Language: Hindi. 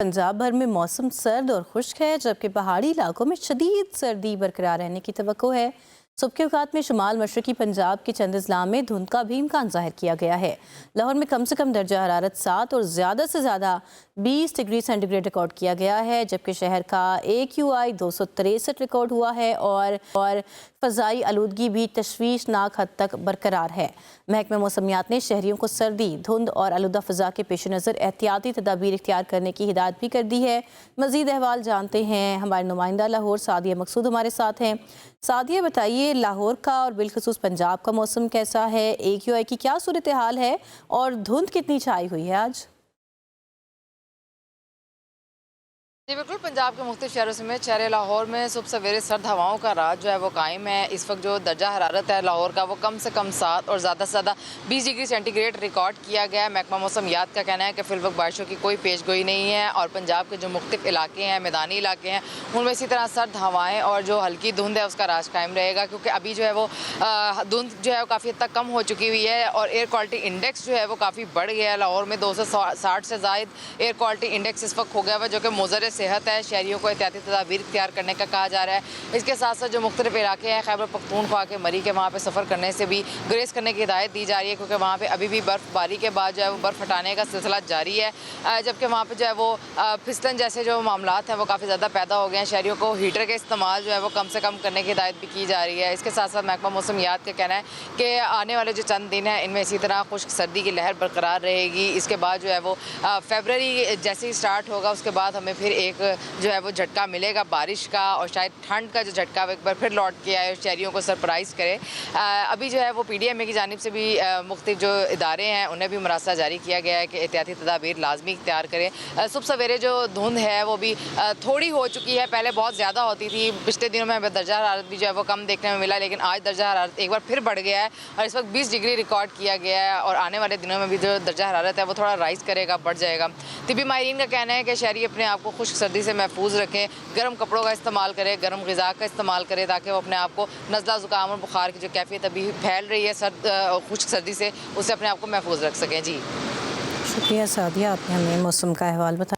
पंजाब भर में मौसम सर्द और खुश्क है, जबकि पहाड़ी इलाकों में शदीद सर्दी बरकरार रहने की तवक्को है। सुबह के औकात में शुमाल मशरकी पंजाब के चंद अजला में धुंध का भी इम्कान जाहिर किया गया है। लाहौर में कम से कम दर्जा हरारत 7 और ज़्यादा से ज़्यादा 20 डिग्री सेंटीग्रेड रिकॉर्ड किया गया है, जबकि शहर का AQI 263 रिकॉर्ड हुआ है और फ़ज़ाई आलूदगी भी तशवीशनाक हद तक बरकरार है। महकमा मौसमियात ने शहरियों को सर्दी, धुंध और आलूदा फ़ज़ा के पेश नज़र एहतियाती तदाबीर इख्तियार करने की हिदायत भी कर दी है। मज़ीद अहवाल जानते हैं हमारे नुमाइंदा लाहौर सादिया मकसूद हमारे साथ हैं। सादिया, बताइए लाहौर का और बिलखसूस पंजाब का मौसम कैसा है, AQI की क्या सूरत हाल है और धुंध कितनी छाई हुई है आज? जी बिल्कुल, पंजाब के मुख्तलिफ शहरों समेत शहर लाहौर में सुबह सवेरे सर्द हवाओं का राज जो है वो कायम है। इस वक्त जो दर्जा हरारत है लाहौर का वो कम से कम 7 और ज़्यादा से ज़्यादा 20 डिग्री सेंटीग्रेड रिकॉर्ड किया गया है। महकमा मौसमियात का कहना है कि फिलवक्त बारिशों की कोई पेशगोई नहीं है और पंजाब के जो मुख्तलिफ इलाके हैं, मैदानी इलाके हैं, उनमें इसी तरह सर्द हवाएँ और जो हल्की धुंध है उसका राज कायम रहेगा, क्योंकि अभी जो है वो धुंध जो है वो काफ़ी हद तक कम हो चुकी हुई है और एयर क्वालिटी इंडेक्स जो है वो काफ़ी बढ़ गया है। लाहौर में 260 से ज़ायद एयर क्वालिटी इंडेक्स इस वक्त हो गया है, जो कि मुज़र सेहत है। शहरियों को एहतियाती तदाबीर इख्तियार करने का कहा जा रहा है। इसके साथ साथ जो मुख्तलिफ इलाके हैं, खैबर पख्तूनख्वा के मरी के, वहाँ पे सफ़र करने से भी ग्रेस करने की हिदायत दी जा रही है, क्योंकि वहाँ पे अभी भी बर्फ़बारी के बाद जो है वो बर्फ़ हटाने का सिलसिला जारी है। जबकि वहाँ पे जो है वो फिसलन जैसे जो मामलात हैं वो काफ़ी ज़्यादा पैदा हो गए हैं। शहरियों को हीटर का इस्तेमाल जो है वो कम से कम करने की हिदायत भी की जा रही है। इसके साथ साथ महकमा मौसमियात का कहना है कि आने वाले जो चंद दिन हैं इनमें इसी तरह खुश्क सर्दी की लहर बरकरार रहेगी। इसके बाद जो है वो फरवरी जैसे ही स्टार्ट होगा उसके बाद हमें फिर एक जो है वो झटका मिलेगा बारिश का, और शायद ठंड का जो झटका एक बार फिर लौट के आए और शहरियों को सरप्राइज़ करे। अभी जो है वो PDMA की जानिब से भी मुख्तलिफ जो इदारे हैं उन्हें भी मरासा जारी किया गया है कि एहतियाती तदाबीर लाजमी इख्तियार करें। सुबह सवेरे जो धुंध है वो भी थोड़ी हो चुकी है, पहले बहुत ज़्यादा होती थी। पिछले दिनों में हमें दर्जा हरारत भी जो है वो कम देखने में मिला, लेकिन आज दर्जा हरारत एक बार फिर बढ़ गया है और इस वक्त 20 डिग्री रिकॉर्ड किया गया है और आने वाले दिनों में भी जो दर्जा हरारत है वो थोड़ा राइज़ करेगा, बढ़ जाएगा। तिबी माहिरीन का कहना है कि शहरी अपने आप को खुश्क सर्दी से महफूज रखें, गर्म कपड़ों का इस्तेमाल करें, गर्म ग़िज़ा का इस्तेमाल करें, ताकि वो अपने आप को नज़ला ज़ुकाम और बुखार की जो कैफियत अभी फैल रही है खुश्क सर्दी से, उससे अपने आप को महफूज रख सकें। जी शुक्रिया सादिया, आपने हमें मौसम का अहवाल बताया।